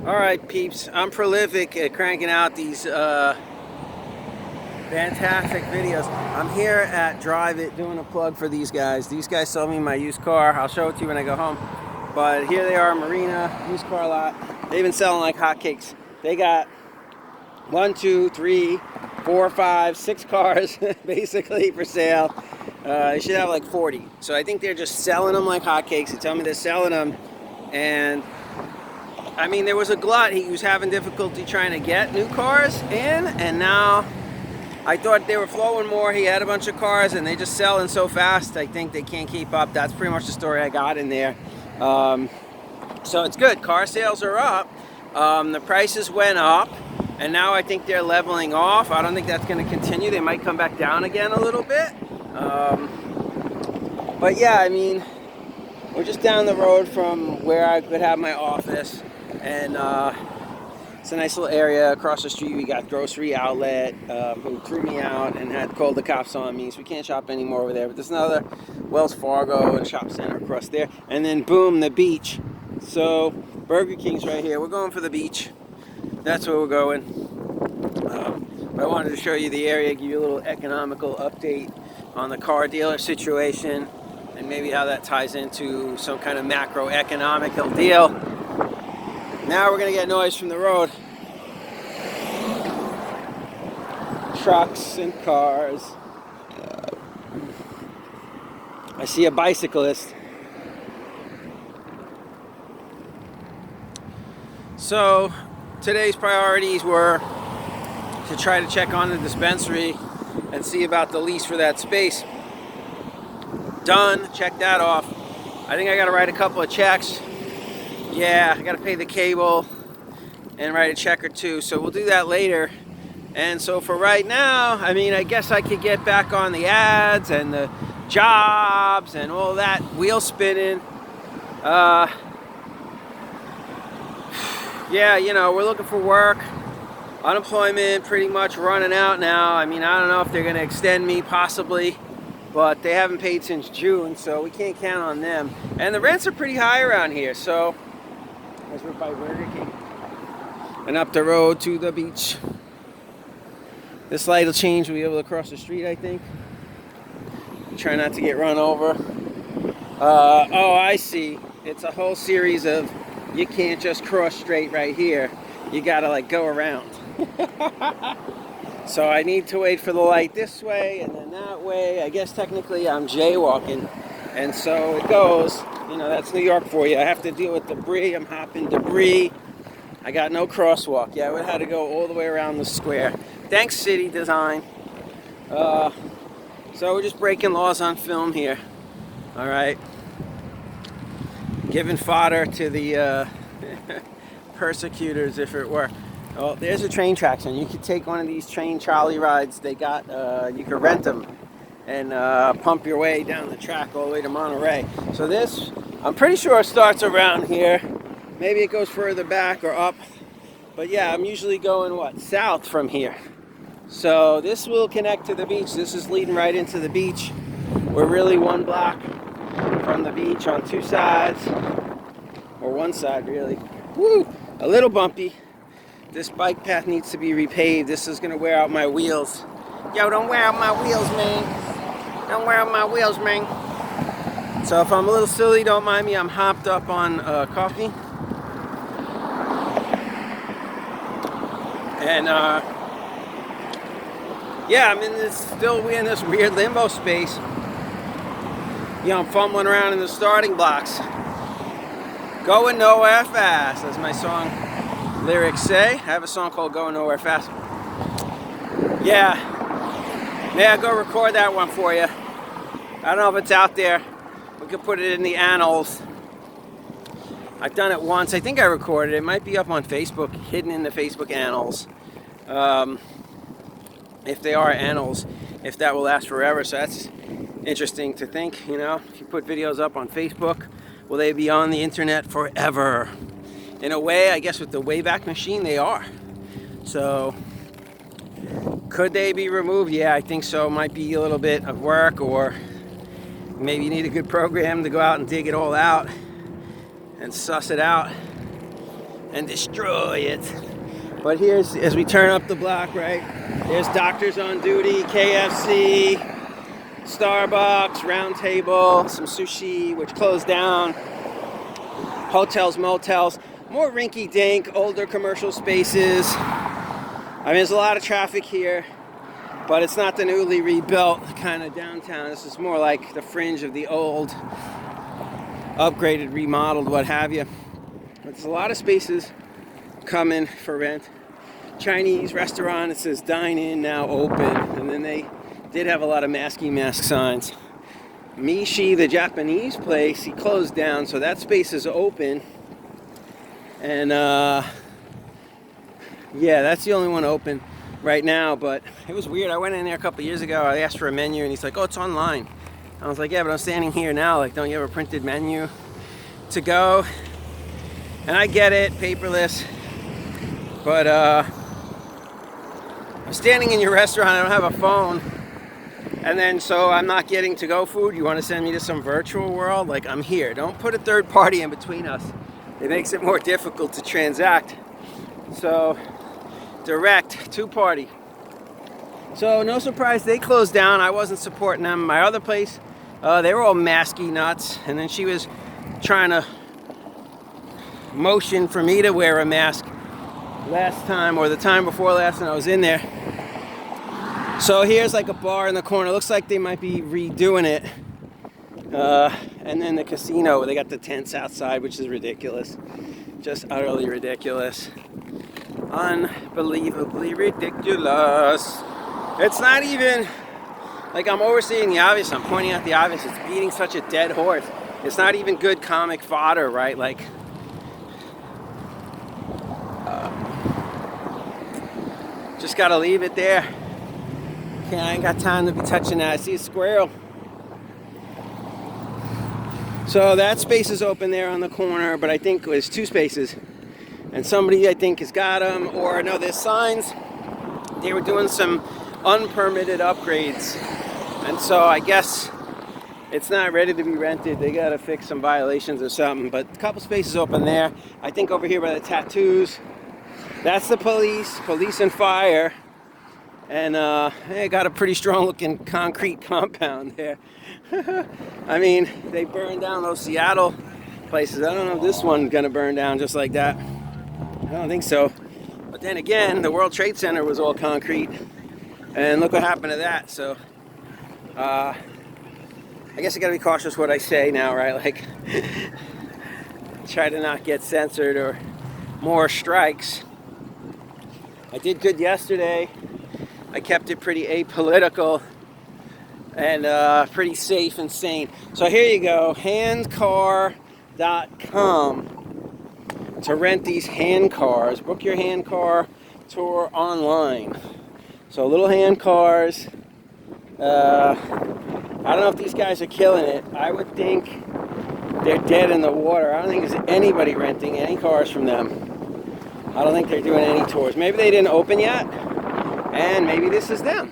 All right, peeps. I'm prolific at cranking out these fantastic videos. I'm here at Drive It doing a plug for these guys. These guys sold me my used car. I'll show it to you when I go home. But here they are, Marina, used car lot. They've been selling like hotcakes. They got 1, 2, 3, 4, 5, 6 cars basically for sale. They should have like 40. So I think they're just selling them like hotcakes. They tell me they're selling them, and I mean, there was a glut. He was having difficulty trying to get new cars in, and now I thought they were flowing more. He had a bunch of cars, and they just selling so fast. I think they can't keep up. That's pretty much the story I got in there. So it's good. Car sales are up. The prices went up, and now I think they're leveling off. I don't think that's going to continue. They might come back down again a little bit. But yeah, I mean, we're just down the road from where I could have my office. And it's a nice little area. Across the street we got Grocery Outlet, who threw me out and had called the cops on me, so we can't shop anymore over there. But there's another Wells Fargo and shop center across there, and then boom, the beach. So Burger King's right here. We're going for the beach. That's where we're going. But I wanted to show you the area, give you a little economical update on the car dealer situation, and maybe how that ties into some kind of macroeconomical deal. Now we're gonna get noise from the road. Trucks and cars. I see a bicyclist. So today's priorities were to try to check on the dispensary and see about the lease for that space. Done, check that off. I think I gotta write a couple of checks. Yeah, I gotta pay the cable and write a check or two, so we'll do that later. And so for right now, I mean, I guess I could get back on the ads and the jobs and all that wheel spinning. Yeah, you know, we're looking for work. Unemployment pretty much running out now. I mean, I don't know if they're gonna extend me, possibly, but they haven't paid since June, so we can't count on them. And the rents are pretty high around here, so as we're by Burger King and up the road to the beach. This light will change. We'll be able to cross the street, I think. Try not to get run over. Oh, I see. It's a whole series of, you can't just cross straight right here. You gotta like go around. So I need to wait for the light this way and then that way. I guess technically I'm jaywalking, and so it goes. You know, that's New York for you. I have to deal with debris. I'm hopping debris. I got no crosswalk. Yeah, I would have had to go all the way around the square. Thanks, city design. So we're just breaking laws on film here. All right. Giving fodder to the persecutors, if it were. Oh, there's a train tracks, and you could take one of these train trolley rides. They got, you could rent them and pump your way down the track all the way to Monterey. So this, I'm pretty sure it starts around here. Maybe it goes further back or up. But yeah, I'm usually going, what, south from here. So this will connect to the beach. This is leading right into the beach. We're really one block from the beach on two sides, or one side really. Woo! A little bumpy. This bike path needs to be repaved. This is gonna wear out my wheels. Yo, don't wear out my wheels, man. Don't wear out my wheels, man. So if I'm a little silly, don't mind me. I'm hopped up on coffee. And yeah, I'm in this, still in this weird limbo space. You know, I'm fumbling around in the starting blocks. Going nowhere fast, as my song lyrics say. I have a song called Going Nowhere Fast. Yeah, may I go record that one for you? I don't know if it's out there. We could put it in the annals. I've done it once. I think I recorded it. It might be up on Facebook, hidden in the Facebook annals. If they are annals, if that will last forever. So that's interesting to think, you know. If you put videos up on Facebook, will they be on the internet forever? In a way, I guess with the Wayback Machine, they are. So could they be removed? Yeah, I think so. Might be a little bit of work, or maybe you need a good program to go out and dig it all out and suss it out and destroy it. But here's, as we turn up the block, right, there's doctors on duty, KFC, Starbucks, Round Table, some sushi, which closed down, hotels, motels, more rinky-dink, older commercial spaces. I mean, there's a lot of traffic here, but it's not the newly rebuilt kind of downtown. This is more like the fringe of the old, upgraded, remodeled, what have you. But there's a lot of spaces coming for rent. Chinese restaurant, it says dine in, now open. And then they did have a lot of mask signs. Mishi, the Japanese place, he closed down, so that space is open. And yeah, that's the only one open right now. But it was weird. I went in there a couple years ago. I asked for a menu, and he's like, "Oh, it's online." I was like, "Yeah, but I'm standing here now. Like, don't you have a printed menu to go?" And I get it, paperless. But I'm standing in your restaurant. I don't have a phone. And then, so I'm not getting to-go food. You want to send me to some virtual world? Like, I'm here. Don't put a third party in between us. It makes it more difficult to transact. So, direct, two-party. So, no surprise, they closed down. I wasn't supporting them. My other place, they were all masky nuts. And then she was trying to motion for me to wear a mask last time, or the time before last, and I was in there. So here's like a bar in the corner. Looks like they might be redoing it. And then the casino, they got the tents outside, which is ridiculous. Just utterly ridiculous. Unbelievably ridiculous. It's not even like I'm overseeing the obvious. I'm pointing out the obvious. It's beating such a dead horse. It's not even good comic fodder, right? Like, just gotta leave it there. Okay, I ain't got time to be touching that. I see a squirrel. So that space is open there on the corner, but I think there's two spaces. And somebody, I think, has got them. Or no, there's signs. They were doing some unpermitted upgrades. And so I guess it's not ready to be rented. They gotta fix some violations or something. But a couple spaces open there. I think over here by the tattoos, that's the police and fire. And they got a pretty strong looking concrete compound there. I mean, they burned down those Seattle places. I don't know if this one's gonna burn down just like that. I don't think so. But then again, the World Trade Center was all concrete. And look what happened to that. So I guess I gotta be cautious what I say now, right? Like, try to not get censored or more strikes. I did good yesterday. I kept it pretty apolitical and pretty safe and sane. So here you go, handcar.com to rent these hand cars. Book your hand car tour online. So little hand cars. I don't know if these guys are killing it. I would think they're dead in the water. I don't think there's anybody renting any cars from them. I don't think they're doing any tours. Maybe they didn't open yet, and maybe this is them.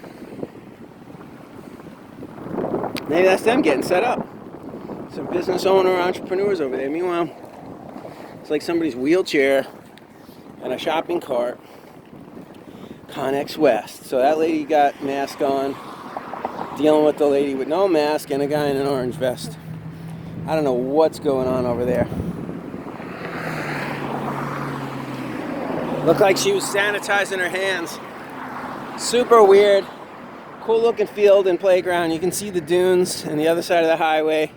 Maybe that's them getting set up. Some business owner, entrepreneurs over there. Meanwhile, it's like somebody's wheelchair and a shopping cart. Connex West. So that lady got mask on, dealing with the lady with no mask and a guy in an orange vest. I don't know what's going on over there. Looked like she was sanitizing her hands. Super weird. Cool looking field and playground. You can see the dunes on the other side of the highway.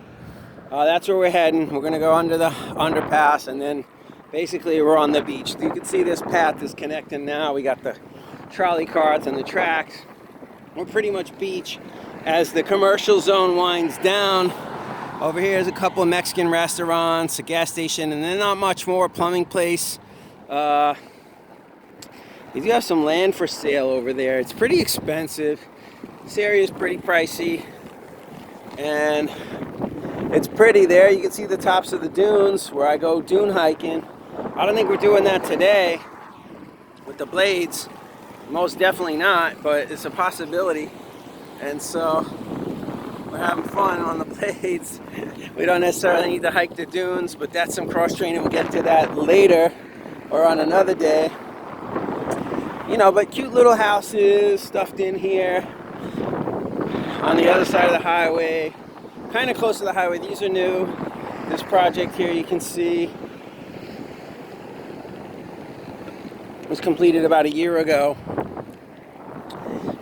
That's where we're heading. We're gonna go under the underpass, and then basically we're on the beach. You can see this path is connecting now. We got the trolley carts and the tracks. We're pretty much beach. As the commercial zone winds down, over here is a couple of Mexican restaurants, a gas station, and then not much more. Plumbing place. You do have some land for sale over there. It's pretty expensive. This area is pretty pricey. And it's pretty there. You can see the tops of the dunes where I go dune hiking. I don't think we're doing that today with the blades. Most definitely not, but it's a possibility. And so we're having fun on the blades. We don't necessarily need to hike the dunes, but that's some cross training. We'll get to that later. or on another day. You know, but cute little houses stuffed in here on the other side of the highway, kind of close to the highway. These are new. This project here, you can see, was completed about a year ago.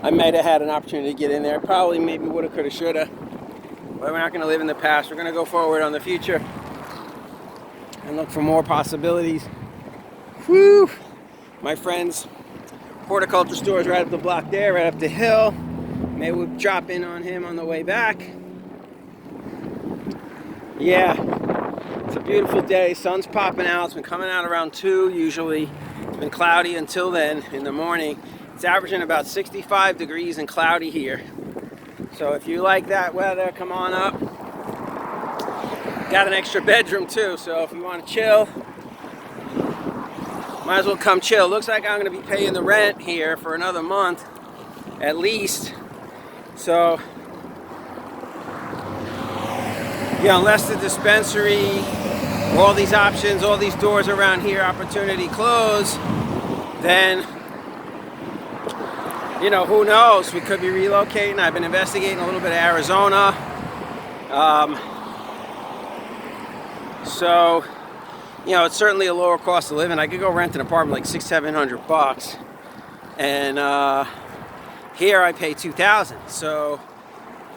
I might have had an opportunity to get in there. Probably, maybe woulda, coulda, shoulda. But we're not going to live in the past. We're going to go forward on the future and look for more possibilities. Whew! My friend's horticulture store is right up the block there, right up the hill. Maybe we'll drop in on him on the way back. Yeah, it's a beautiful day. Sun's popping out. It's been coming out around 2 usually. It's been cloudy until then in the morning. It's averaging about 65 degrees and cloudy here. So if you like that weather, come on up. Got an extra bedroom too, so if you want to chill, might as well come chill. Looks like I'm going to be paying the rent here for another month at least. So, yeah, unless the dispensary, all these options, all these doors around here, opportunity close, then, you know, who knows? We could be relocating. I've been investigating a little bit of Arizona. So, you know, it's certainly a lower cost of living. I could go rent an apartment like $600-700, and here I pay $2,000. So,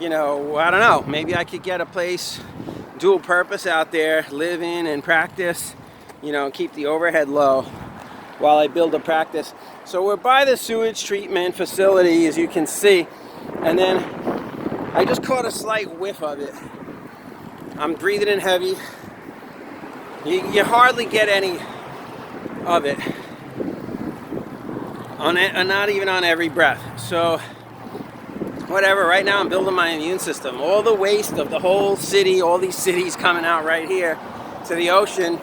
you know, I don't know. Maybe I could get a place, dual purpose out there, live in and practice. You know, keep the overhead low while I build a practice. So we're by the sewage treatment facility, as you can see, and then I just caught a slight whiff of it. I'm breathing in heavy. You hardly get any of it, not even on every breath. So whatever, right now I'm building my immune system. All the waste of the whole city, all these cities coming out right here to the ocean,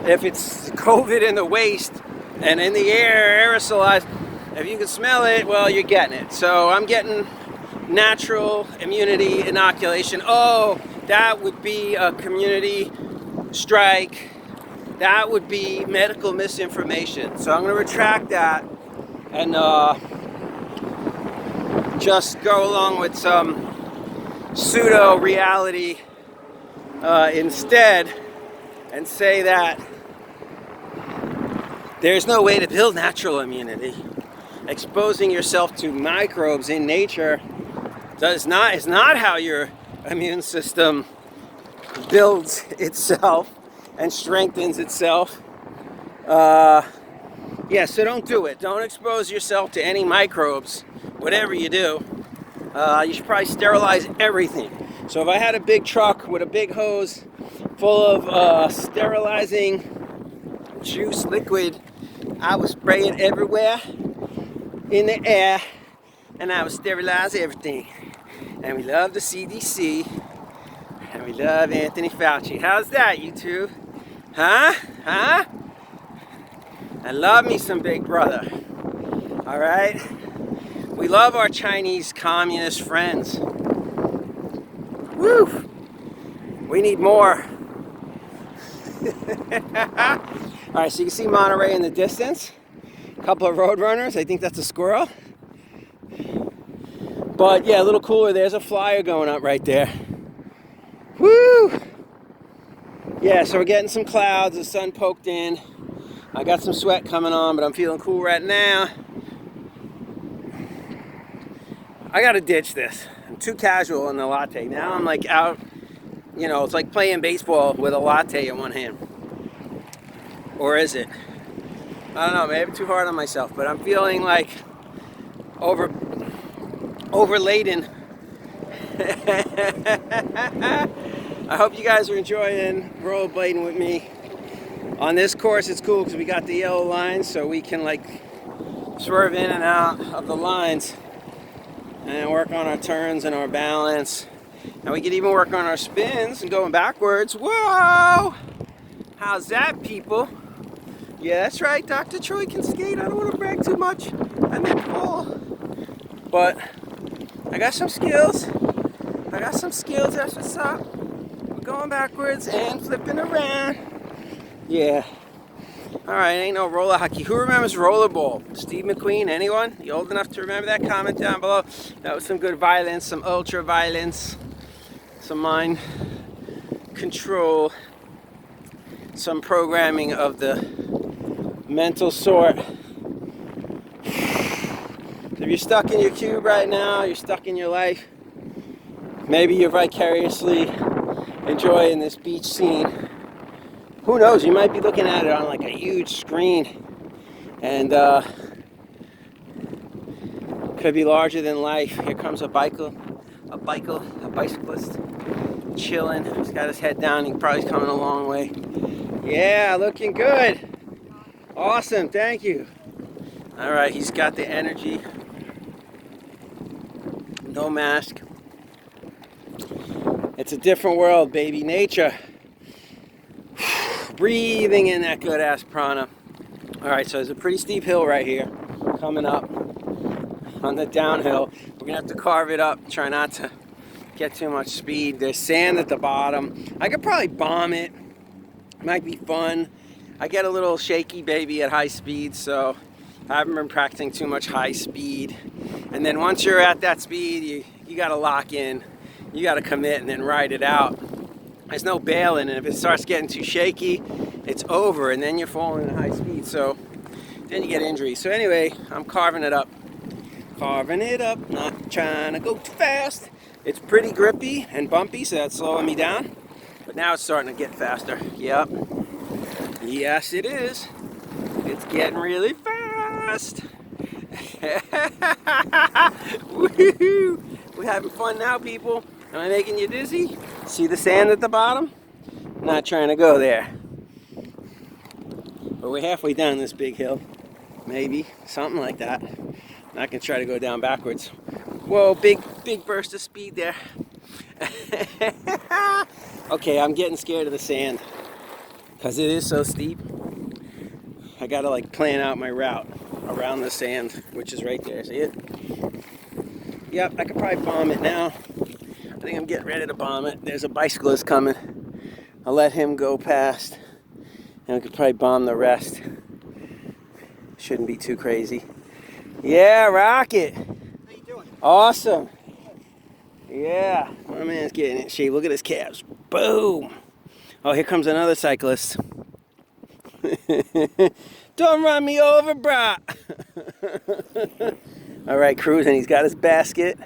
if it's COVID in the waste and in the air, aerosolized, if you can smell it, well, you're getting it. So I'm getting natural immunity inoculation. Oh, that would be a community strike. That would be medical misinformation. So I'm going to retract that and just go along with some pseudo reality instead, and say that there's no way to build natural immunity. Exposing yourself to microbes in nature is not how your immune system builds itself and strengthens itself. Yeah, so don't do it. Don't expose yourself to any microbes, whatever you do. You should probably sterilize everything. So if I had a big truck with a big hose full of sterilizing juice liquid, I would spray it everywhere in the air, and I would sterilize everything. And we love the CDC, and we love Anthony Fauci. How's that, YouTube? Huh? I love me some Big Brother. All right? We love our Chinese communist friends. Woo! We need more. All right, so you can see Monterey in the distance. A couple of road runners. I think that's a squirrel. But yeah, a little cooler. There's a flyer going up right there. Woo! Yeah, so we're getting some clouds. The sun poked in. I got some sweat coming on, but I'm feeling cool right now. I gotta ditch this. I'm too casual in the latte. Now I'm like out, you know, it's like playing baseball with a latte in one hand. Or is it? I don't know, maybe I'm too hard on myself, but I'm feeling like overladen. I hope you guys are enjoying rollerblading with me. On this course, it's cool because we got the yellow lines, so we can like swerve in and out of the lines and work on our turns and our balance. And we can even work on our spins and going backwards. Whoa! How's that, people? Yeah, that's right. Dr. Troy can skate. I don't want to brag too much and then fall. But I got some skills. That's what's up. We're going backwards and flipping around. Yeah. All right, ain't no roller hockey. Who remembers rollerball? Steve McQueen, anyone? You old enough to remember that? Comment down below. That was some good violence, some ultra violence, some mind control, some programming of the mental sort. If you're stuck in your cube right now, you're stuck in your life, maybe you're vicariously enjoying this beach scene. Who knows, you might be looking at it on like a huge screen, and could be larger than life. Here comes a bicyclist chilling. He's got his head down. He probably coming a long way. Yeah, looking good. Awesome, thank you. All right, he's got the energy. No mask. It's a different world, baby. Nature. Breathing in that good ass prana. All right, so there's a pretty steep hill right here coming up on the downhill. We're gonna have to carve it up, try not to get too much speed. There's sand at the bottom. I could probably bomb it. Might be fun. I get a little shaky baby at high speed, so I haven't been practicing too much high speed. And then once you're at that speed, you gotta lock in. You gotta commit and then ride it out. There's no bailing, and if it starts getting too shaky, it's over, and then you're falling at high speed, so then you get injuries. So anyway, I'm carving it up. Carving it up, not trying to go too fast. It's pretty grippy and bumpy, so that's slowing me down. But now it's starting to get faster. Yep. Yes, it is. It's getting really fast. Woohoo! We're having fun now, people. Am I making you dizzy? See the sand at the bottom? Not trying to go there. But we're halfway down this big hill. Maybe. Something like that. Not gonna try to go down backwards. Whoa, big burst of speed there. Okay, I'm getting scared of the sand because it is so steep. I gotta like plan out my route around the sand, which is right there. See it? Yep, I could probably bomb it now. I think I'm getting ready to bomb it. There's a bicyclist coming. I'll let him go past, and we could probably bomb the rest. Shouldn't be too crazy. Yeah, rock it. How you doing? Awesome. Yeah, my man's getting in shape. Look at his calves. Boom. Oh, here comes another cyclist. Don't run me over, brah. All right, cruising. He's got his basket.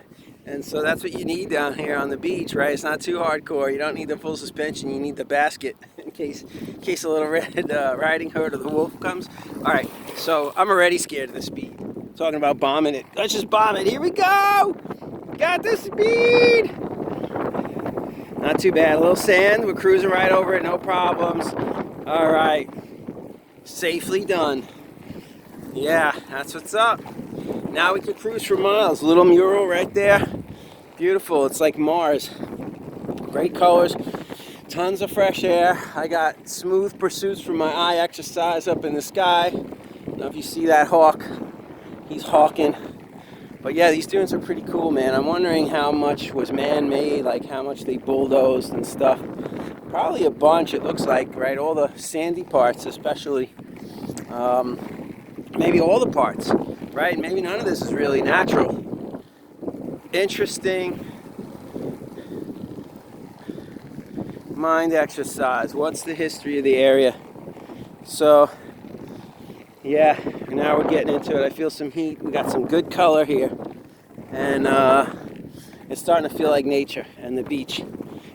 And so that's what you need down here on the beach, right? It's not too hardcore. You don't need the full suspension. You need the basket in case a little Red Riding Hood or the wolf comes. All right, so I'm already scared of the speed. Talking about bombing it. Let's just bomb it. Here we go. Got the speed. Not too bad. A little sand. We're cruising right over it. No problems. All right. Safely done. Yeah, that's what's up. Now we can cruise for miles. Little mural right there. Beautiful. It's like Mars. Great colors. Tons of fresh air. I got smooth pursuits from my eye exercise up in the sky. I don't know if you see that hawk. He's hawking. But yeah, these dunes are pretty cool, man. I'm wondering how much was man-made, like how much they bulldozed and stuff. Probably a bunch, it looks like, right? All the sandy parts, especially. Maybe all the parts, right? Maybe none of this is really natural. Interesting. Mind exercise. What's the history of the area? So, yeah, now we're getting into it. I feel some heat. We got some good color here. And it's starting to feel like nature and the beach,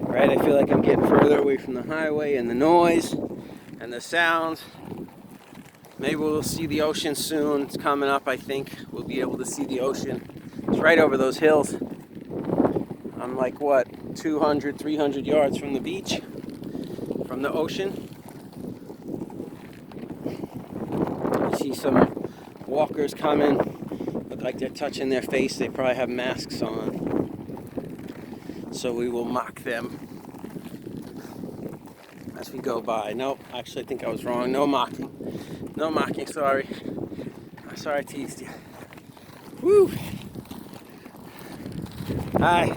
right? I feel like I'm getting further away from the highway and the noise and the sounds. Maybe we'll see the ocean soon. It's coming up, I think. We'll be able to see the ocean. It's right over those hills. I'm like, what, 200, 300 yards from the beach, from the ocean. I see some walkers coming. Look like they're touching their face. They probably have masks on. So we will mock them as we go by. Nope, actually I think I was wrong. No mocking. No mocking, sorry. I'm sorry I teased you. Woo! Hi.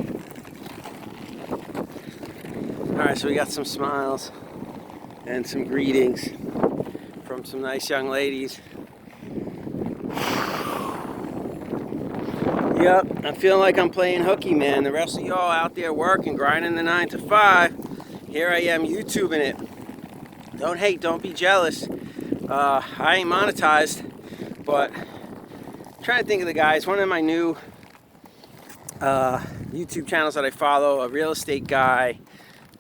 Alright, so we got some smiles and some greetings from some nice young ladies. Yep, I'm feeling like I'm playing hooky, man. The rest of y'all out there working, grinding the 9 to 5. Here I am YouTubing it. Don't hate, don't be jealous. I ain't monetized, but I'm trying to think of the guys. One of my new YouTube channels that I follow, a real estate guy,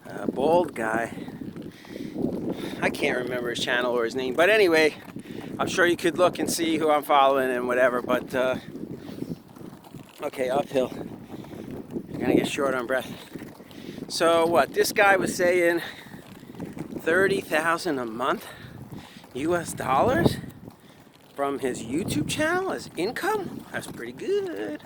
a bald guy. I can't remember his channel or his name, but anyway, I'm sure you could look and see who I'm following and whatever, but okay, uphill. I'm gonna get short on breath. So what, this guy was saying $30,000 a month US dollars from his YouTube channel as income? That's pretty good.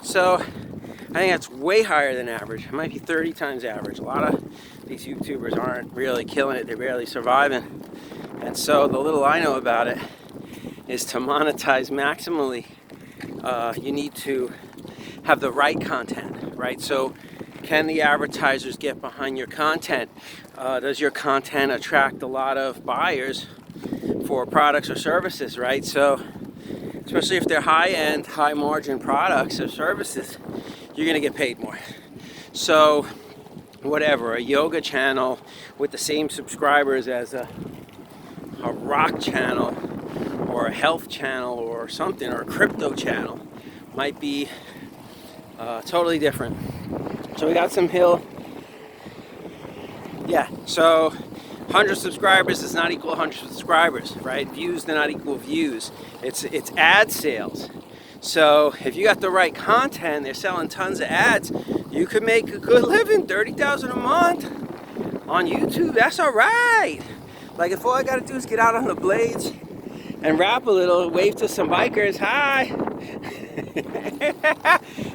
So I think that's way higher than average. It might be 30 times average. A lot of these YouTubers aren't really killing it. They're barely surviving. And so the little I know about it is to monetize maximally, you need to have the right content, right? So can the advertisers get behind your content? Does your content attract a lot of buyers for products or services, right? So especially if they're high-end, high-margin products or services, you're gonna get paid more. So whatever, a yoga channel with the same subscribers as a rock channel or a health channel or something, or a crypto channel might be totally different. So we got some hill. Yeah, so 100 subscribers does not equal 100 subscribers, right? Views do not equal views. It's ad sales. So if you got the right content, they're selling tons of ads, you could make a good living, $30,000 a month on YouTube. That's all right. Like if all I gotta do is get out on the blades and rap a little, wave to some bikers, hi,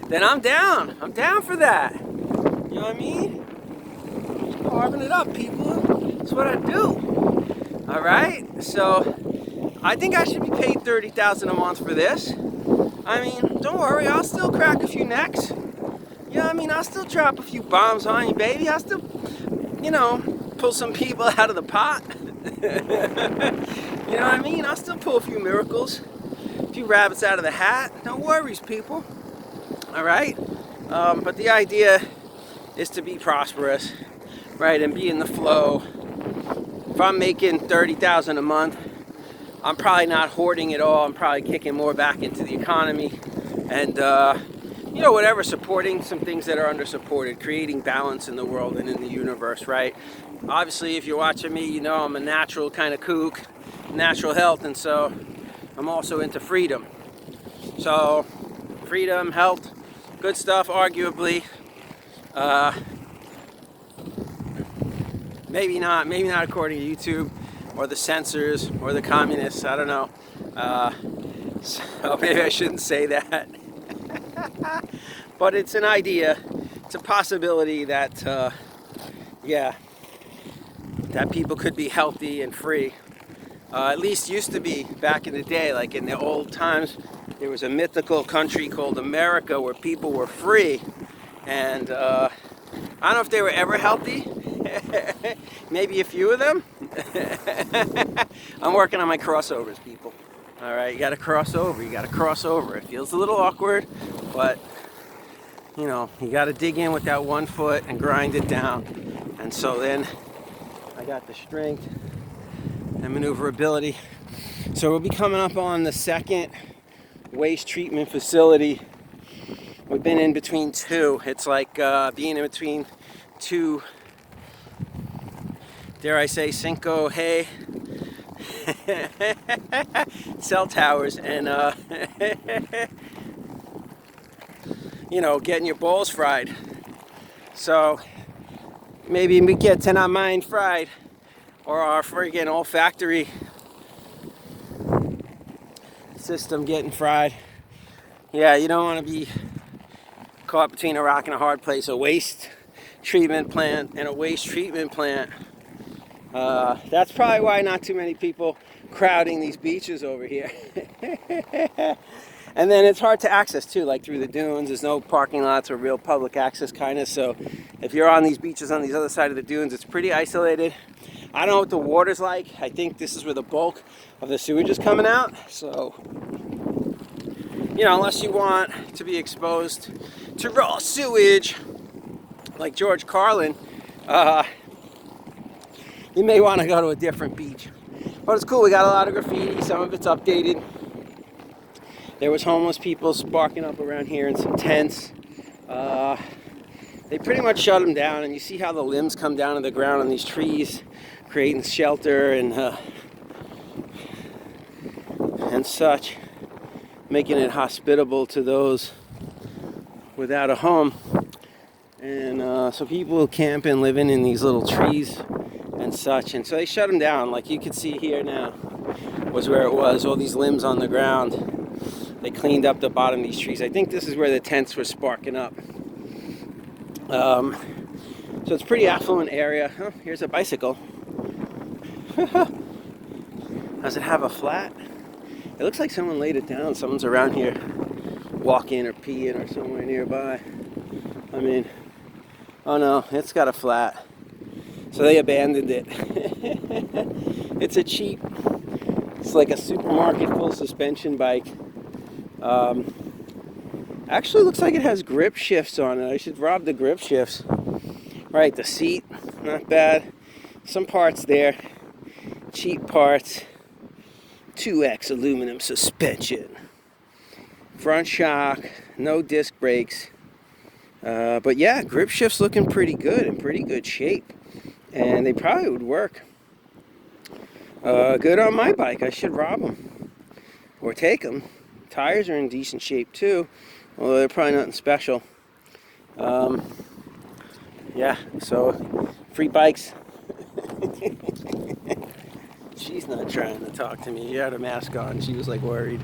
then I'm down. I'm down for that. You know what I mean? Carving it up, people. That's what I do. All right. So I think I should be paid $30,000 a month for this. I mean, don't worry. I'll still crack a few necks. You know what I mean? I'll still drop a few bombs on you, baby. I'll still, you know, pull some people out of the pot. You know what I mean? I'll still pull a few miracles, a few rabbits out of the hat. No worries, people. All right. But the idea is to be prosperous, right, and be in the flow. If I'm making $30,000 a month, I'm probably not hoarding it all. I'm probably kicking more back into the economy, and you know, whatever, supporting some things that are under supported, creating balance in the world and in the universe, right? Obviously, if you're watching me, you know I'm a natural kind of kook, natural health, and so I'm also into freedom. So freedom, health, good stuff, arguably. Maybe not according to YouTube or the censors or the communists, I don't know. So maybe I shouldn't say that. But it's an idea, it's a possibility that, yeah, that people could be healthy and free. At least used to be back in the day, like in the old times, there was a mythical country called America where people were free. And I don't know if they were ever healthy. Maybe a few of them. I'm working on my crossovers, people. All right, you got to cross over. You got to cross over. It feels a little awkward, but you know, you got to dig in with that 1 foot and grind it down. And so then I got the strength and maneuverability. So we'll be coming up on the second waste treatment facility. We've been in between two. It's like being in between two, dare I say, cinco hay cell towers, and you know, getting your balls fried. So maybe we get our mind fried, or our friggin' olfactory system getting fried. Yeah, you don't want to be caught between a rock and a hard place. A waste treatment plant and a waste treatment plant. That's probably why not too many people crowding these beaches over here. And then it's hard to access too, like through the dunes. There's no parking lots or real public access kind of. So if you're on these beaches on the other side of the dunes, it's pretty isolated. I don't know what the water's like. I think this is where the bulk of the sewage is coming out. So, you know, unless you want to be exposed to raw sewage like George Carlin, you may want to go to a different beach. But it's cool. We got a lot of graffiti. Some of it's updated. There was homeless people sparking up around here in some tents. They pretty much shut them down, and you see how the limbs come down to the ground on these trees, creating shelter and such, making it hospitable to those without a home. And so people camping, living in these little trees and such, and so they shut them down. Like you can see here now was where it was, all these limbs on the ground. They cleaned up the bottom of these trees. I think this is where the tents were sparking up. So it's a pretty affluent area. Oh, here's a bicycle. Does it have a flat? It looks like someone laid it down. Someone's around here walking or peeing or somewhere nearby. I mean, oh no, it's got a flat. So they abandoned it. It's a cheap, it's like a supermarket full suspension bike. Actually looks like it has grip shifts on it. I should rob the grip shifts. Right, the seat, not bad. Some parts there, cheap parts. 2X aluminum suspension. Front shock, no disc brakes. But yeah, grip shifts looking pretty good, in pretty good shape. And they probably would work good on my bike. I should rob them or take them. Tires are in decent shape too, although they're probably nothing special. Yeah, so free bikes. She's not trying to talk to me. She had a mask on. She was like worried.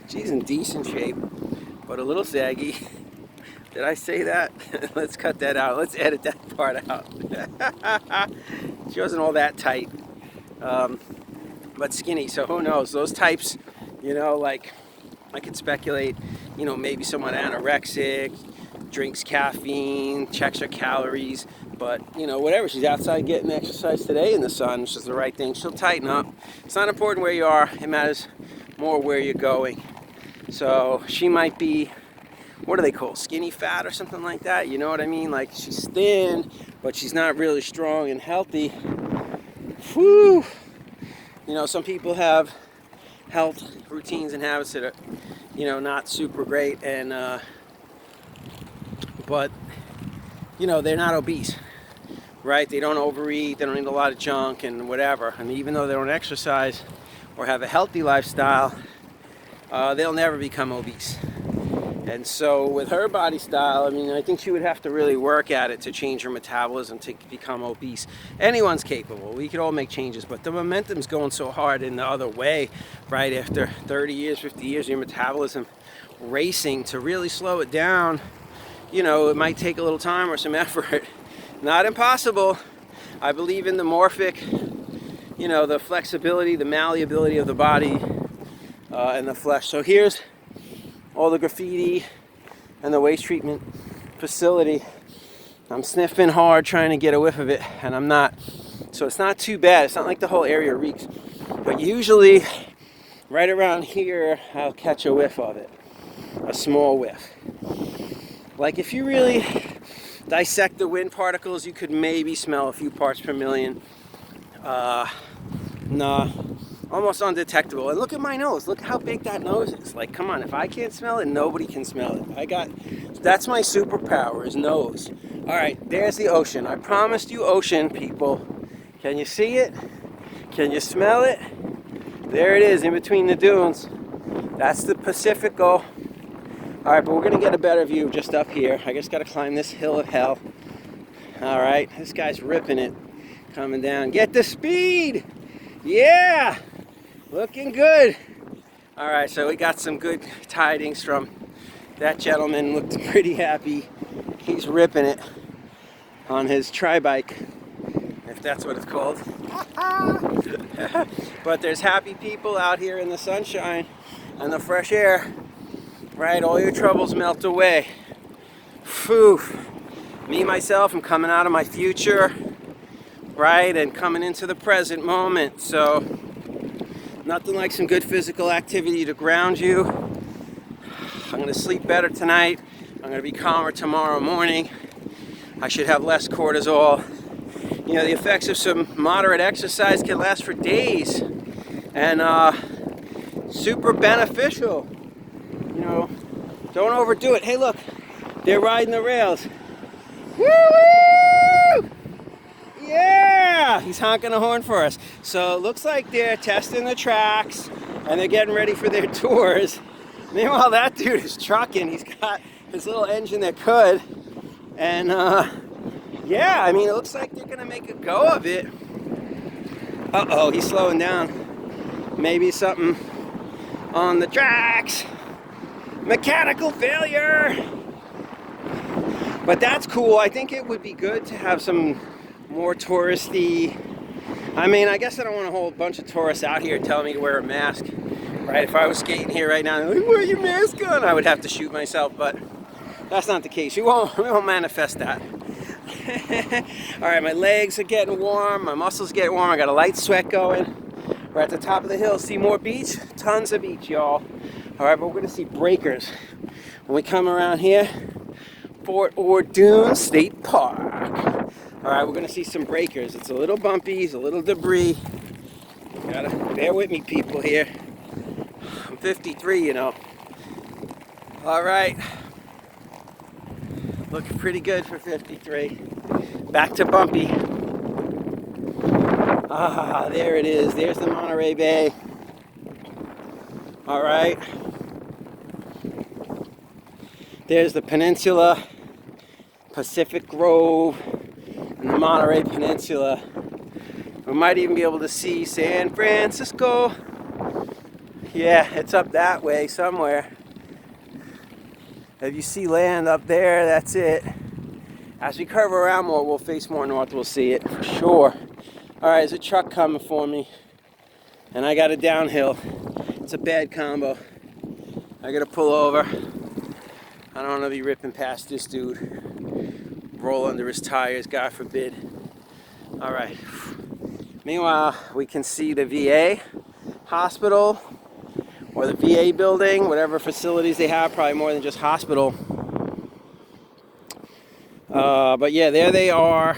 She's in decent shape, but a little saggy. Did I say that? Let's cut that out. Let's edit that part out. She wasn't all that tight, but skinny. So who knows? Those types, you know, like I could speculate, you know, maybe someone anorexic, drinks caffeine, checks her calories, but you know, whatever. She's outside getting exercise today in the sun, which is the right thing. She'll tighten up. It's not important where you are. It matters more where you're going. So she might be, what do they call, skinny fat or something like that? You know what I mean? Like she's thin, but she's not really strong and healthy. Whew. You know, some people have health routines and habits that are, you know, not super great, and but you know, they're not obese, right? They don't overeat, they don't eat a lot of junk and whatever. And even though they don't exercise or have a healthy lifestyle, they'll never become obese. And so with her body style, I mean, I think she would have to really work at it to change her metabolism to become obese. Anyone's capable. We could all make changes, but the momentum's going so hard in the other way, right? After 30 years, 50 years, your metabolism racing, to really slow it down, you know, it might take a little time or some effort. Not impossible. I believe in the morphic, you know, the flexibility, the malleability of the body and the flesh. So here's all the graffiti and the waste treatment facility. I'm sniffing hard trying to get a whiff of it, and I'm not. So it's not too bad. It's not like the whole area reeks. But usually right around here, I'll catch a whiff of it. A small whiff. Like if you really dissect the wind particles, you could maybe smell a few parts per million. Nah, almost undetectable. And look at my nose. Look how big that nose is. Like, come on, if I can't smell it, nobody can smell it. That's my superpower, is nose. All right, there's the ocean. I promised you ocean, people. Can you see it? Can you smell it? There it is, in between the dunes. That's the Pacifico. All right, but we're gonna get a better view just up here. I just gotta climb this hill of hell. All right, this guy's ripping it, coming down. Get the speed! Yeah, looking good. All right, so we got some good tidings from that gentleman. Looked pretty happy. He's ripping it on his tri-bike, if that's what it's called. But there's happy people out here in the sunshine and the fresh air. Right, all your troubles melt away. Phew. Me, myself, I'm coming out of my future. right? And coming into the present moment. So nothing like some good physical activity to ground you. I'm gonna sleep better tonight. I'm gonna be calmer tomorrow morning. I should have less cortisol. You know, the effects of some moderate exercise can last for days, and super beneficial. You know, don't overdo it. Hey, look, they're riding the rails. Woo! Yeah! He's honking the horn for us. So it looks like they're testing the tracks and they're getting ready for their tours. Meanwhile, that dude is trucking. He's got his little engine that could. And yeah, I mean, it looks like they're gonna make a go of it. Uh-oh, he's slowing down. Maybe something on the tracks. Mechanical failure. But that's cool. I think it would be good to have some more touristy. I mean, I guess I don't want a whole bunch of tourists out here telling me to wear a mask, right? If I was skating here right now, like, wear your mask on, I would have to shoot myself, but that's not the case. We won't manifest that. All right, my legs are getting warm, my muscles are getting warm, I got a light sweat going. We're at the top of the hill. See more beach? Tons of beach, y'all. All right, but we're gonna see breakers when we come around here. Fort O'Doone State Park. All right, we're gonna see some breakers. It's a little bumpy, it's a little debris. You gotta bear with me, people here. I'm 53, you know. All right, looking pretty good for 53. Back to bumpy. Ah, there it is. There's the Monterey Bay. All right. There's the peninsula, Pacific Grove, and the Monterey Peninsula. We might even be able to see San Francisco. Yeah, it's up that way somewhere. If you see land up there, that's it. As we curve around more, we'll face more north, we'll see it for sure. All right, there's a truck coming for me, and I got a downhill. It's a bad combo. I gotta pull over. I don't want to be ripping past this dude. Roll under his tires, God forbid. All right. Meanwhile, we can see the VA hospital or the VA building, whatever facilities they have, probably more than just hospital. But yeah, there they are.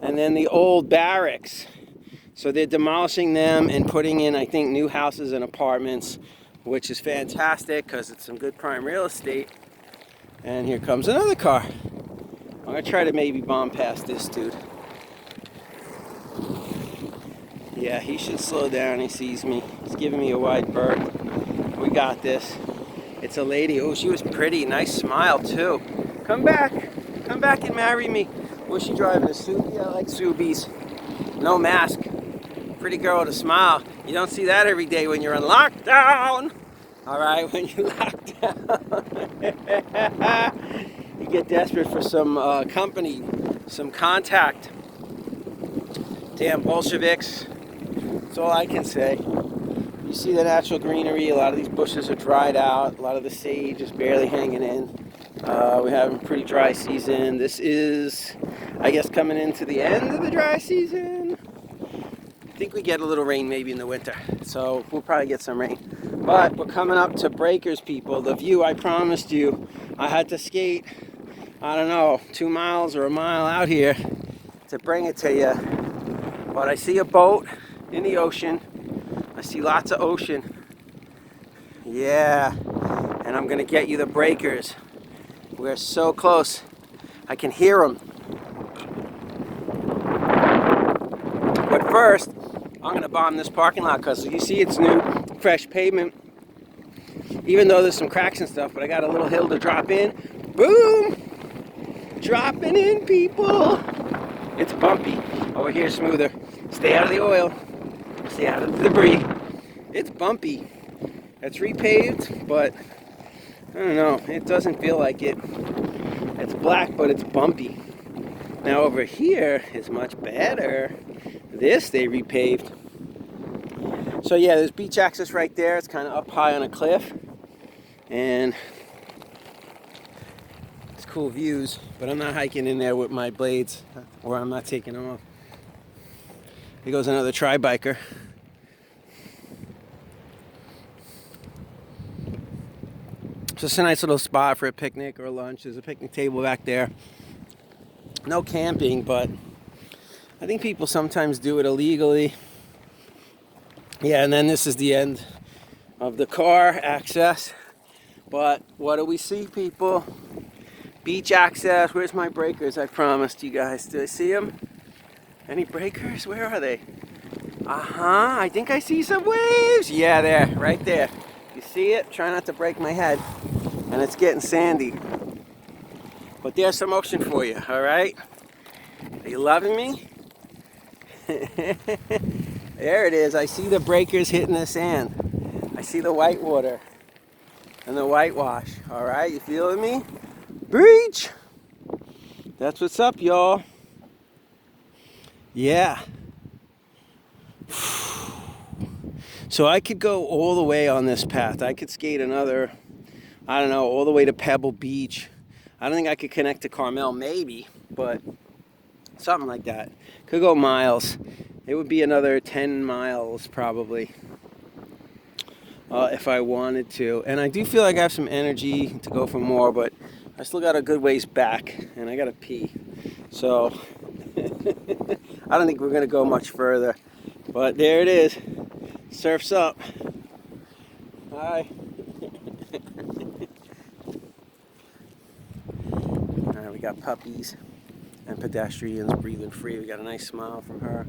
And then the old barracks. So they're demolishing them and putting in, I think, new houses and apartments, which is fantastic because it's some good prime real estate. And here comes another car. I'm gonna try to maybe bomb past this dude. Yeah, he should slow down. He sees me. He's giving me a wide berth. We got this. It's a lady. Oh, she was pretty. Nice smile too. Come back. Come back and marry me. Was she driving a Subi? I like Subis. No mask. Pretty girl with a smile. You don't see that every day when you're in lockdown. All right, when you're locked down. You get desperate for some company, some contact. Damn Bolsheviks. That's all I can say. You see the natural greenery. A lot of these bushes are dried out. A lot of the sage is barely hanging in. We're having a pretty dry season. This is, I guess, coming into the end of the dry season. I think we get a little rain maybe in the winter. So we'll probably get some rain. But we're coming up to breakers, people. The view I promised you. I had to skate, I don't know, 2 miles or a mile out here to bring it to you. But I see a boat in the ocean. I see lots of ocean. Yeah. And I'm gonna get you the breakers. We're so close. I can hear them. But first, I'm gonna bomb this parking lot because you see it's new, fresh pavement. Even though there's some cracks and stuff, but I got a little hill to drop in. Boom! Dropping in, people. It's bumpy. Over here, smoother. Stay out of the oil. Stay out of the debris. It's bumpy. It's repaved, but I don't know. It doesn't feel like it. It's black, but it's bumpy. Now over here is much better. This they repaved. So yeah, there's beach access right there. It's kind of up high on a cliff. And it's cool views, but I'm not hiking in there with my blades, or I'm not taking them off. Here goes another tri-biker. Just a nice little spot for a picnic or a lunch. There's a picnic table back there. No camping, but I think people sometimes do it illegally. Yeah, and then this is the end of the car access. But what do we see, people? Beach access. Where's my breakers I promised you guys? Do I see them? Any breakers? Where are they? I think I see some waves. Yeah, there, right there. You see it? Try not to break my head. And it's getting sandy. But there's some ocean for you, all right? Are you loving me? There it is. I see the breakers hitting the sand. I see the white water and the whitewash. All right, you feeling me? Beach! That's what's up, y'all. Yeah. So I could go all the way on this path. I could skate another, I don't know, all the way to Pebble Beach. I don't think I could connect to Carmel, maybe, but something like that. Could go miles. It would be another 10 miles probably if I wanted to. And I do feel like I have some energy to go for more, but I still got a good ways back and I gotta pee. So I don't think we're gonna go much further. But there it is. Surf's up. Hi. Alright, we got puppies and pedestrians breathing free. We got a nice smile from her.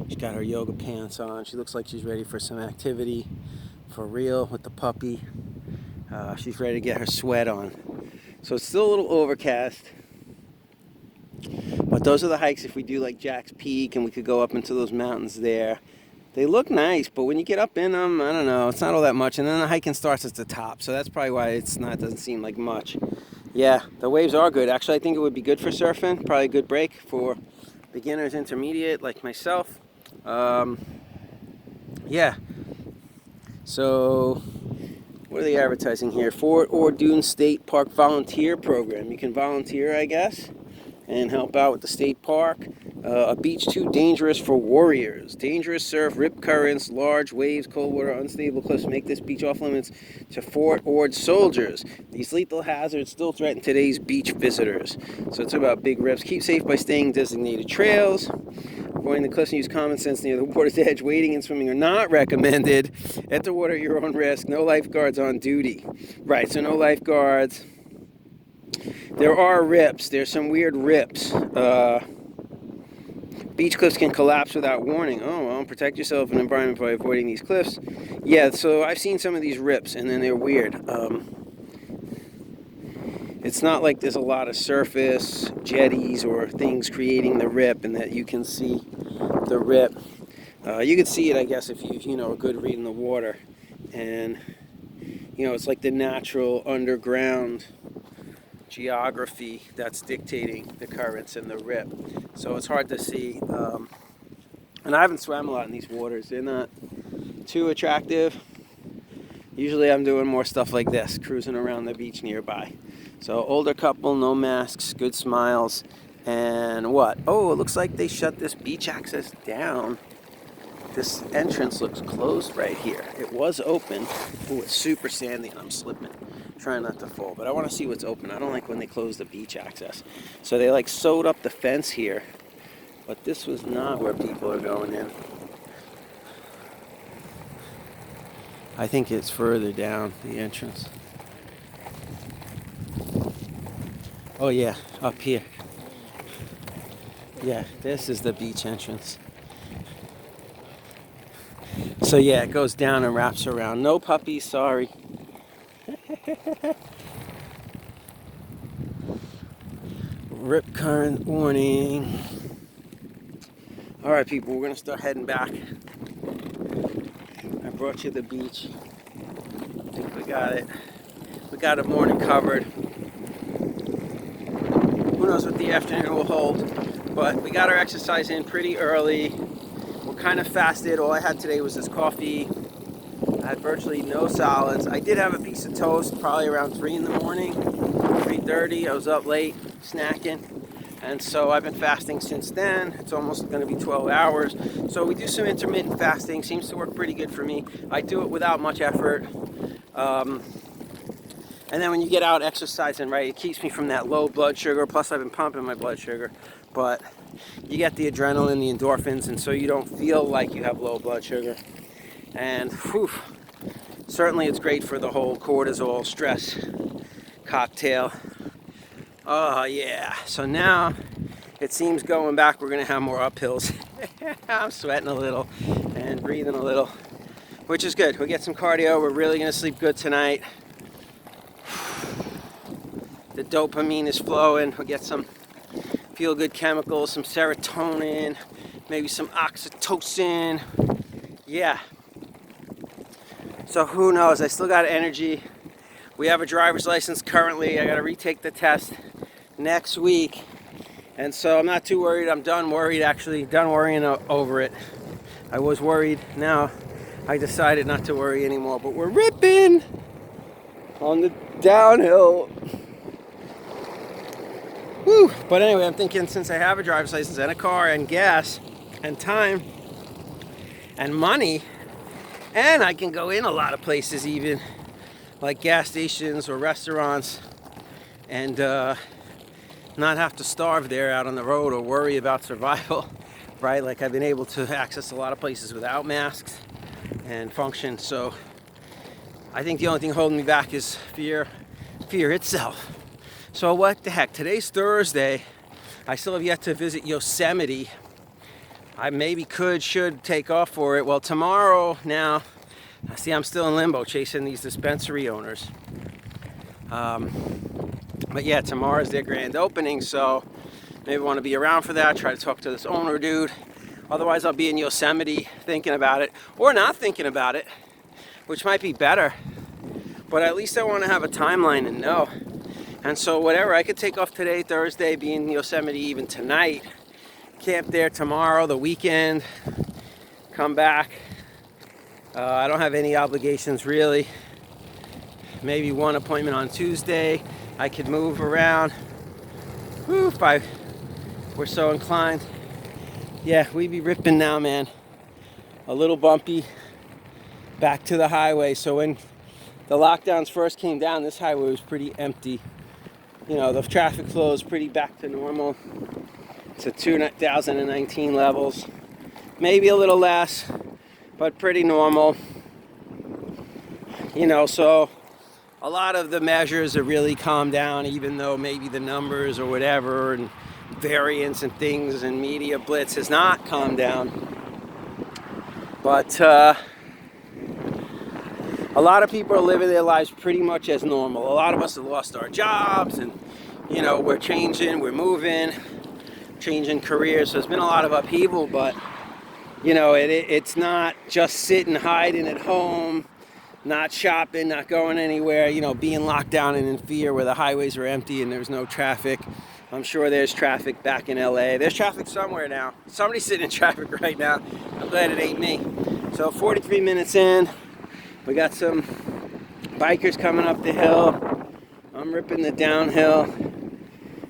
She's got her yoga pants on. She looks like she's ready for some activity for real with the puppy. She's ready to get her sweat on. So it's still a little overcast. But those are the hikes if we do like Jack's Peak, and we could go up into those mountains there. They look nice, but when you get up in them, I don't know, it's not all that much. And then the hiking starts at the top, so that's probably why doesn't seem like much. Yeah, the waves are good. Actually, I think it would be good for surfing. Probably a good break for beginners, intermediate, like myself. Yeah. So, what are they advertising here? Fort Ord State Park Volunteer Program. You can volunteer, I guess, and help out with the state park. A beach too dangerous for warriors. Dangerous surf, rip currents, large waves, cold water, unstable cliffs make this beach off limits to Fort Ord soldiers. These lethal hazards still threaten today's beach visitors. So it's about big rips. Keep safe by staying designated trails. Avoiding the cliffs and use common sense near the water's edge. Wading and swimming are not recommended. Enter water at your own risk. No lifeguards on duty. Right, so no lifeguards. There are rips. There's some weird rips. Beach cliffs can collapse without warning. Oh, well, protect yourself and environment by avoiding these cliffs. Yeah, so I've seen some of these rips, and then they're weird. It's not like there's a lot of surface, jetties, or things creating the rip, and that you can see the rip. You can see it, I guess, if you know, a good read in the water. And, you know, it's like the natural underground geography that's dictating the currents and the rip. So it's hard to see. And I haven't swam a lot in these waters. They're not too attractive. Usually I'm doing more stuff like this, cruising around the beach nearby. So older couple, no masks, good smiles. And what? Oh, it looks like they shut this beach access down. This entrance looks closed right here. It was open. Oh, it's super sandy and I'm slipping. Trying not to fall, but I want to see what's open. I don't like when they close the beach access. So they like sewed up the fence here, but this was not where people are going in. I think it's further down the entrance. Oh yeah, up here. Yeah, this is the beach entrance. So yeah, it goes down and wraps around. No puppies, sorry. Rip current warning. Alright people, we're gonna start heading back. I brought you the beach. I think we got it. We got it morning covered. Who knows what the afternoon will hold. But we got our exercise in pretty early. We're kind of fasted. All I had today was this coffee. I had virtually no solids. I did have a piece of toast probably around 3 in the morning, 3:30. I was up late snacking. And so I've been fasting since then. It's almost going to be 12 hours. So we do some intermittent fasting. Seems to work pretty good for me. I do it without much effort. And then when you get out exercising, right, it keeps me from that low blood sugar. Plus, I've been pumping my blood sugar. But you get the adrenaline, the endorphins, and so you don't feel like you have low blood sugar. And whew, certainly it's great for the whole cortisol stress cocktail. Oh, yeah. So now it seems going back, we're going to have more uphills. I'm sweating a little and breathing a little, which is good. We get some cardio. We're really going to sleep good tonight. The dopamine is flowing. We get some feel-good chemicals, some serotonin, maybe some oxytocin. Yeah. So who knows? I still got energy. We have a driver's license currently. I got to retake the test next week. And so I'm not too worried. I'm done worried, actually. Done worrying over it. I was worried. Now I decided not to worry anymore. But we're ripping on the downhill. Whew. But anyway, I'm thinking since I have a driver's license and a car and gas and time and money, and I can go in a lot of places, even like gas stations or restaurants, and not have to starve there out on the road or worry about survival, right? Like I've been able to access a lot of places without masks and function. So I think the only thing holding me back is fear itself. So what the heck? Today's Thursday. I still have yet to visit Yosemite. I maybe should take off for it. Well, tomorrow now, see, I'm still in limbo chasing these dispensary owners. But yeah, tomorrow's their grand opening, so maybe I want to be around for that, try to talk to this owner dude. Otherwise, I'll be in Yosemite thinking about it, or not thinking about it, which might be better. But at least I want to have a timeline and know. And so whatever, I could take off today, Thursday, be in Yosemite even tonight, camp there tomorrow, the weekend, come back. I don't have any obligations really. Maybe one appointment on Tuesday. I could move around. Whew, if I were so inclined. Yeah, we be ripping now, man. A little bumpy. Back to the highway. So when the lockdowns first came down, this highway was pretty empty. You know, the traffic flow is pretty back to normal. To 2019 levels. Maybe a little less, but pretty normal. You know, so a lot of the measures have really calmed down, even though maybe the numbers or whatever and variants and things and media blitz has not calmed down. But a lot of people are living their lives pretty much as normal. A lot of us have lost our jobs and, you know, we're changing, we're moving, changing careers. So there's been a lot of upheaval, but, you know, it's not just sitting, hiding at home, not shopping, not going anywhere, you know, being locked down and in fear where the highways are empty and there's no traffic. I'm sure there's traffic back in LA. There's traffic somewhere now. Somebody's sitting in traffic right now. I'm glad it ain't me. So 43 minutes in, we got some bikers coming up the hill. I'm ripping the downhill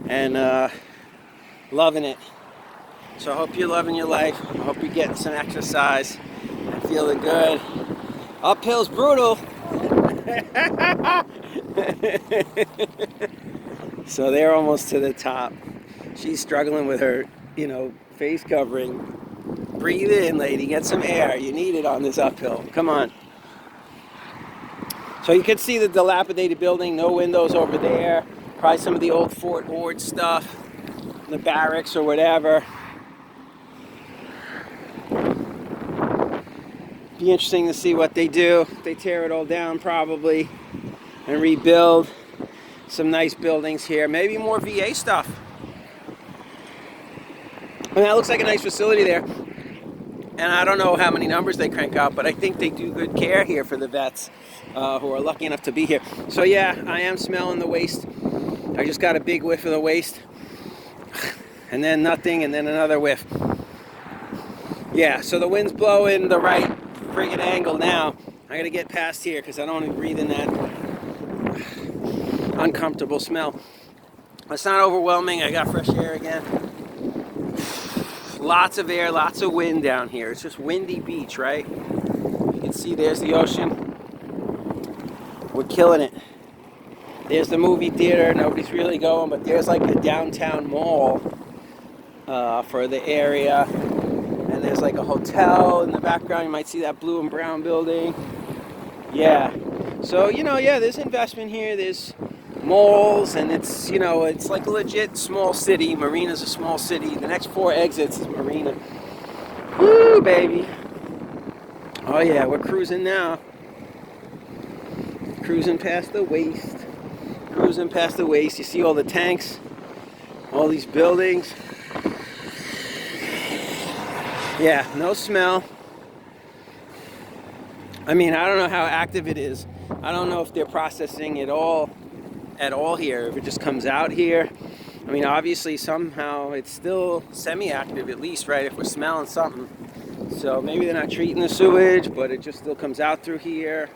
and loving it. So I hope you're loving your life. I hope you're getting some exercise and feeling good. Uphill's brutal. So they're almost to the top. She's struggling with her, you know, face covering. Breathe in, lady. Get some air. You need it on this uphill. Come on. So you can see the dilapidated building. No windows over there. Probably some of the old Fort Ord stuff. The barracks or whatever. Be interesting to see what they do. They tear it all down probably and rebuild some nice buildings here. Maybe more VA stuff. I mean, that looks like a nice facility there. And I don't know how many numbers they crank out, but I think they do good care here for the vets who are lucky enough to be here. So yeah, I am smelling the waste. I just got a big whiff of the waste. And then nothing, and then another whiff. Yeah, so the wind's blowing the right friggin' angle now. I gotta get past here because I don't want to breathe in that uncomfortable smell. It's not overwhelming. I got fresh air again. Lots of air, lots of wind down here. It's just windy beach, right? You can see there's the ocean. We're killing it. There's the movie theater. Nobody's really going, but there's like a downtown mall for the area. And there's like a hotel in the background. You might see that blue and brown building. Yeah. So, you know, yeah, there's investment here. There's malls, and it's, you know, it's like a legit small city. Marina's a small city. The next 4 exits is Marina. Woo, baby. Oh yeah, we're cruising now. Cruising past the waste. Cruising past the waste. You see all the tanks, all these buildings. Yeah, no smell. I mean, I don't know how active it is. I don't know if they're processing it all at all here, if it just comes out here. I mean, obviously somehow it's still semi-active at least, right, if we're smelling something. So maybe they're not treating the sewage, but it just still comes out through here.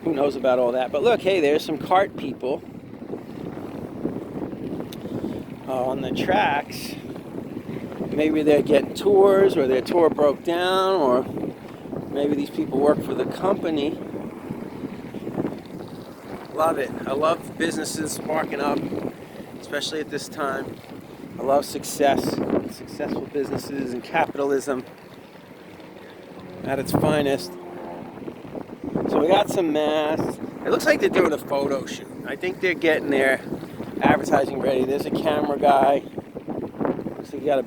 Who knows about all that? But look, hey, there's some cart people on the tracks. Maybe they're getting tours, or their tour broke down, or maybe these people work for the company. Love it. I love businesses sparking up, especially at this time. I love success, successful businesses, and capitalism at its finest. So we got some masks. It looks like they're doing a photo shoot. I think they're getting their advertising ready. There's a camera guy. Looks like you got a